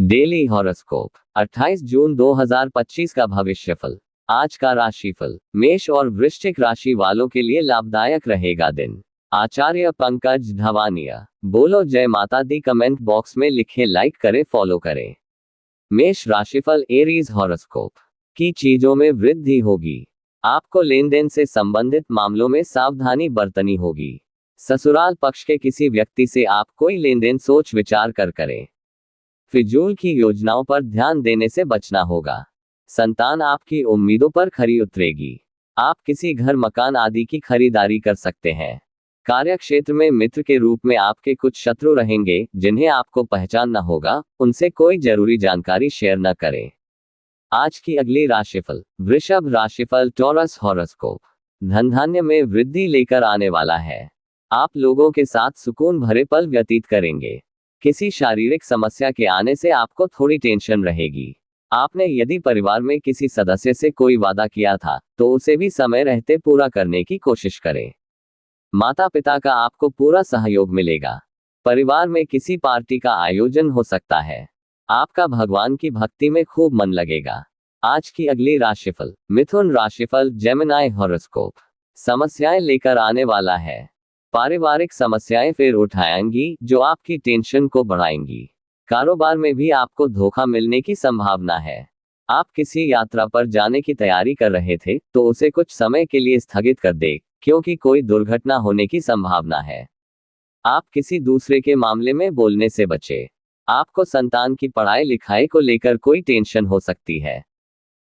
Daily horoscope 28 जून 2025 का भविष्यफल। आज का राशिफल। मेष और वृश्चिक राशि वालों के लिए लाभदायक रहेगा दिन। आचार्य पंकज धवानिया। बोलो जय माता दी कमेंट बॉक्स में लिखें, लाइक करें, फॉलो करें। मेष राशिफल। एरीज हॉरोस्कोप की चीजों में वृद्धि होगी। आपको लेन देन से संबंधित मामलों में सावधानी बरतनी होगी। ससुराल पक्ष के किसी व्यक्ति से आप कोई लेन देन सोच विचार कर करें। फिजूल की योजनाओं पर ध्यान देने से बचना होगा। संतान आपकी उम्मीदों पर खरी उतरेगी। आप किसी घर मकान आदि की खरीदारी कर सकते हैं। कार्यक्षेत्र में मित्र के रूप में आपके कुछ शत्रु रहेंगे जिन्हें आपको पहचानना होगा। उनसे कोई जरूरी जानकारी शेयर न करें। आज की अगली राशिफल। वृषभ राशिफल। टॉरस हॉरोस्कोप धन धान्य में वृद्धि लेकर आने वाला है। आप लोगों के साथ सुकून भरे पल व्यतीत करेंगे। किसी शारीरिक समस्या के आने से आपको थोड़ी टेंशन रहेगी। आपने यदि परिवार में किसी सदस्य से कोई वादा किया था तो उसे भी समय रहते पूरा करने की कोशिश करें। माता पिता का आपको पूरा सहयोग मिलेगा। परिवार में किसी पार्टी का आयोजन हो सकता है। आपका भगवान की भक्ति में खूब मन लगेगा। आज की अगली राशिफल। मिथुन राशिफल। जेमिनी हॉरोस्कोप समस्याएं लेकर आने वाला है। पारिवारिक समस्याएं फिर उठाएंगी जो आपकी टेंशन को बढ़ाएंगी। कारोबार में भी आपको धोखा मिलने की संभावना है। आप किसी यात्रा पर जाने की तैयारी कर रहे थे तो उसे कुछ समय के लिए स्थगित कर दें, क्योंकि कोई दुर्घटना होने की संभावना है। आप किसी दूसरे के मामले में बोलने से बचें। आपको संतान की पढ़ाई लिखाई को लेकर कोई टेंशन हो सकती है।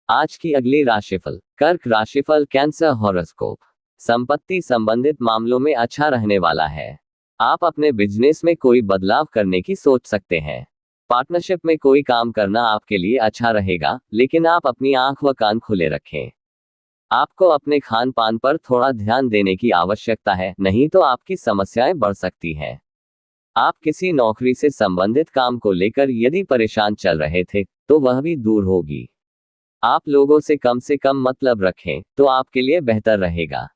आज की अगली राशिफल। कर्क राशिफल। कैंसर हॉरोस्कोप संपत्ति संबंधित मामलों में अच्छा रहने वाला है। आप अपने बिजनेस में कोई बदलाव करने की सोच सकते हैं। पार्टनरशिप में कोई काम करना आपके लिए अच्छा रहेगा, लेकिन आप अपनी आंख व कान खुले रखें। आपको अपने खान पान पर थोड़ा ध्यान देने की आवश्यकता है, नहीं तो आपकी समस्याएं बढ़ सकती हैं। आप किसी नौकरी से संबंधित काम को लेकर यदि परेशान चल रहे थे तो वह भी दूर होगी। आप लोगों से कम मतलब रखें तो आपके लिए बेहतर रहेगा।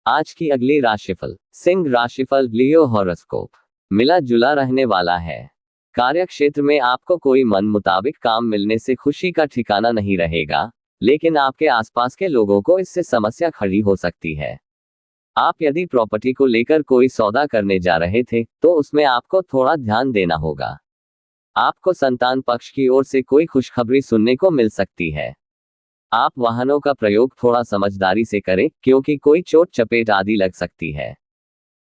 आज की अगली राशिफल। सिंह राशिफल। लियो हॉरोस्कोप मिला जुला रहने वाला है। कार्यक्षेत्र में आपको कोई मन मुताबिक काम मिलने से खुशी का ठिकाना नहीं रहेगा, लेकिन आपके आसपास के लोगों को इससे समस्या खड़ी हो सकती है। आप यदि प्रॉपर्टी को लेकर कोई सौदा करने जा रहे थे तो उसमें आपको थोड़ा ध्यान देना होगा। आपको संतान पक्ष की ओर से कोई खुशखबरी सुनने को मिल सकती है। आप वाहनों का प्रयोग थोड़ा समझदारी से करें, क्योंकि कोई चोट चपेट आदि लग सकती है।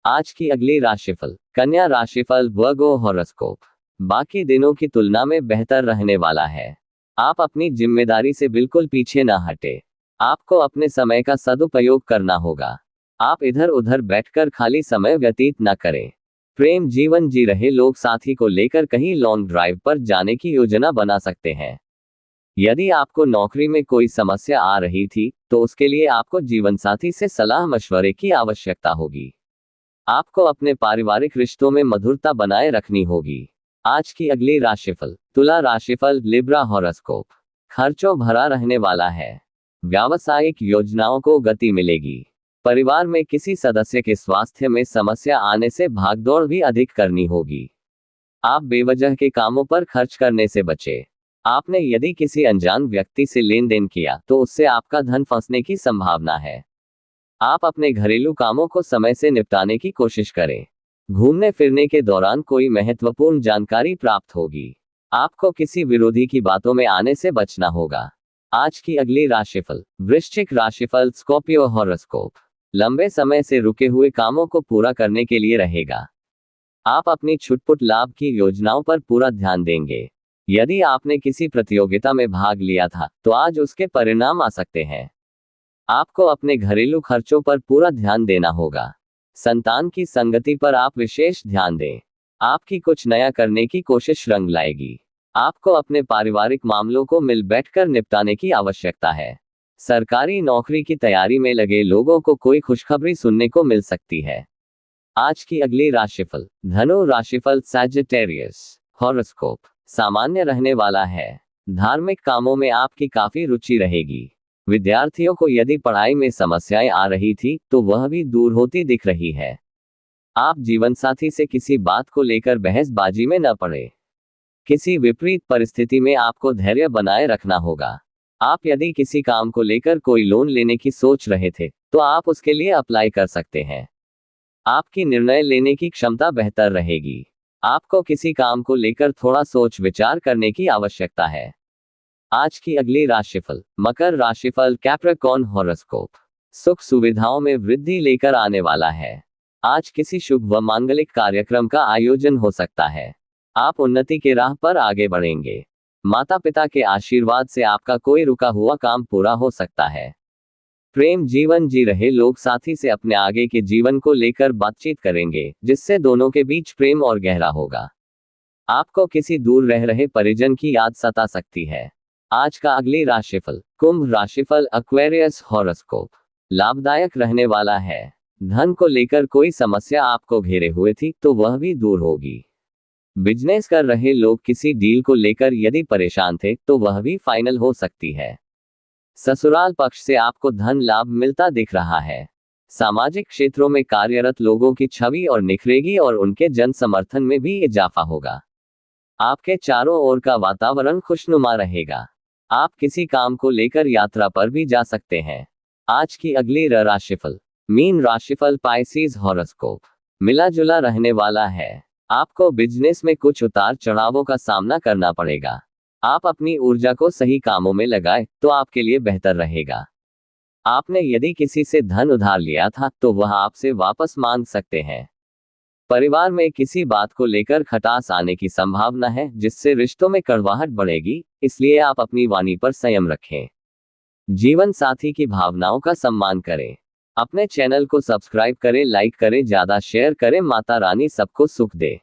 आज की अगली राशिफल। कन्या राशिफल। वर्गो हॉरोस्कोप बाकी दिनों की तुलना में बेहतर रहने वाला है। आप अपनी जिम्मेदारी से बिल्कुल पीछे न हटे। आपको अपने समय का सदुपयोग करना होगा। आप इधर उधर बैठकर खाली समय व्यतीत न करें। प्रेम जीवन जी रहे लोग साथी को लेकर कहीं लॉन्ग ड्राइव पर जाने की योजना बना सकते हैं। यदि आपको नौकरी में कोई समस्या आ रही थी तो उसके लिए आपको जीवनसाथी से सलाह मशवरे की आवश्यकता होगी। आपको अपने पारिवारिक रिश्तों में मधुरता बनाए रखनी होगी। आज की अगली राशिफल। तुला राशिफल। लिब्रा हॉरोस्कोप खर्चों भरा रहने वाला है। व्यावसायिक योजनाओं को गति मिलेगी। परिवार में किसी सदस्य के स्वास्थ्य में समस्या आने से भागदौड़ भी अधिक करनी होगी। आप बेवजह के कामों पर खर्च करने से बचें। आपने यदि किसी अनजान व्यक्ति से लेन देन किया तो उससे आपका धन फंसने की संभावना है। आप अपने घरेलू कामों को समय से निपटाने की कोशिश करें। घूमने फिरने के दौरान कोई महत्वपूर्ण जानकारी प्राप्त होगी। आपको किसी विरोधी की बातों में आने से बचना होगा। आज की अगली राशिफल। वृश्चिक राशिफल। स्कॉर्पियो हॉरोस्कोप लंबे समय से रुके हुए कामों को पूरा करने के लिए रहेगा। आप अपनी छुटपुट लाभ की योजनाओं पर पूरा ध्यान देंगे। यदि आपने किसी प्रतियोगिता में भाग लिया था तो आज उसके परिणाम आ सकते हैं। आपको अपने घरेलू खर्चों पर पूरा ध्यान देना होगा। संतान की संगति पर आप विशेष ध्यान दें। आपकी कुछ नया करने की कोशिश रंग लाएगी। आपको अपने पारिवारिक मामलों को मिल बैठकर निपटाने की आवश्यकता है। सरकारी नौकरी की तैयारी में लगे लोगों को कोई खुशखबरी सुनने को मिल सकती है। आज की अगली राशिफल। धनु राशिफल। सैजिटेरियस हॉरोस्कोप सामान्य रहने वाला है। धार्मिक कामों में आपकी काफी रुचि रहेगी। विद्यार्थियों को यदि पढ़ाई में समस्याएं आ रही थी तो वह भी दूर होती दिख रही है। आप जीवनसाथी से किसी बात को लेकर बहसबाजी में न पड़े। किसी विपरीत परिस्थिति में आपको धैर्य बनाए रखना होगा। आप यदि किसी काम को लेकर कोई लोन लेने की सोच रहे थे, तो आप उसके लिए अप्लाई कर सकते हैं। आपकी निर्णय लेने की क्षमता बेहतर रहेगी। आपको किसी काम को लेकर थोड़ा सोच विचार करने की आवश्यकता है। आज की अगली राशिफल, मकर राशिफल, कैप्रिकॉर्न हॉरोस्कोप। सुख सुविधाओं में वृद्धि लेकर आने वाला है। आज किसी शुभ व मांगलिक कार्यक्रम का आयोजन हो सकता है। आप उन्नति के राह पर आगे बढ़ेंगे। माता पिता के आशीर्वाद से आपका कोई रुका हुआ काम पूरा हो सकता है। प्रेम जीवन जी रहे लोग साथी से अपने आगे के जीवन को लेकर बातचीत करेंगे, जिससे दोनों के बीच प्रेम और गहरा होगा। आपको किसी दूर रह रहे परिजन की याद सता सकती है। आज का अगली राशिफल, कुंभ राशिफल, एक्वेरियस हॉरोस्कोप। लाभदायक रहने वाला है। धन को लेकर कोई समस्या आपको घेरे हुए थी, तो वह भी दूर होगी। बिजनेस कर रहे लोग किसी डील को लेकर यदि परेशान थे, तो वह भी फाइनल हो सकती है। ससुराल पक्ष से आपको धन लाभ मिलता दिख रहा है। सामाजिक क्षेत्रों में कार्यरत लोगों की छवि और निखरेगी और उनके जन समर्थन में भी इजाफा होगा। आपके चारों ओर का वातावरण खुशनुमा रहेगा। आप किसी काम को लेकर यात्रा पर भी जा सकते हैं। आज की अगली राशिफल, मीन राशिफल, पाइसेस हॉरोस्कोप। मिला जुला रहने वाला है। आपको बिजनेस में कुछ उतार चढ़ावों का सामना करना पड़ेगा। आप अपनी ऊर्जा को सही कामों में लगाएं, तो आपके लिए बेहतर रहेगा। आपने यदि किसी से धन उधार लिया था, तो वह आपसे वापस मांग सकते हैं। परिवार में किसी बात को लेकर खटास आने की संभावना है, जिससे रिश्तों में कड़वाहट बढ़ेगी, इसलिए आप अपनी वाणी पर संयम रखें। जीवन साथी की भावनाओं का सम्मान करें। अपने चैनल को सब्सक्राइब करें, लाइक करें, ज्यादा शेयर करें। माता रानी सबको सुख दे।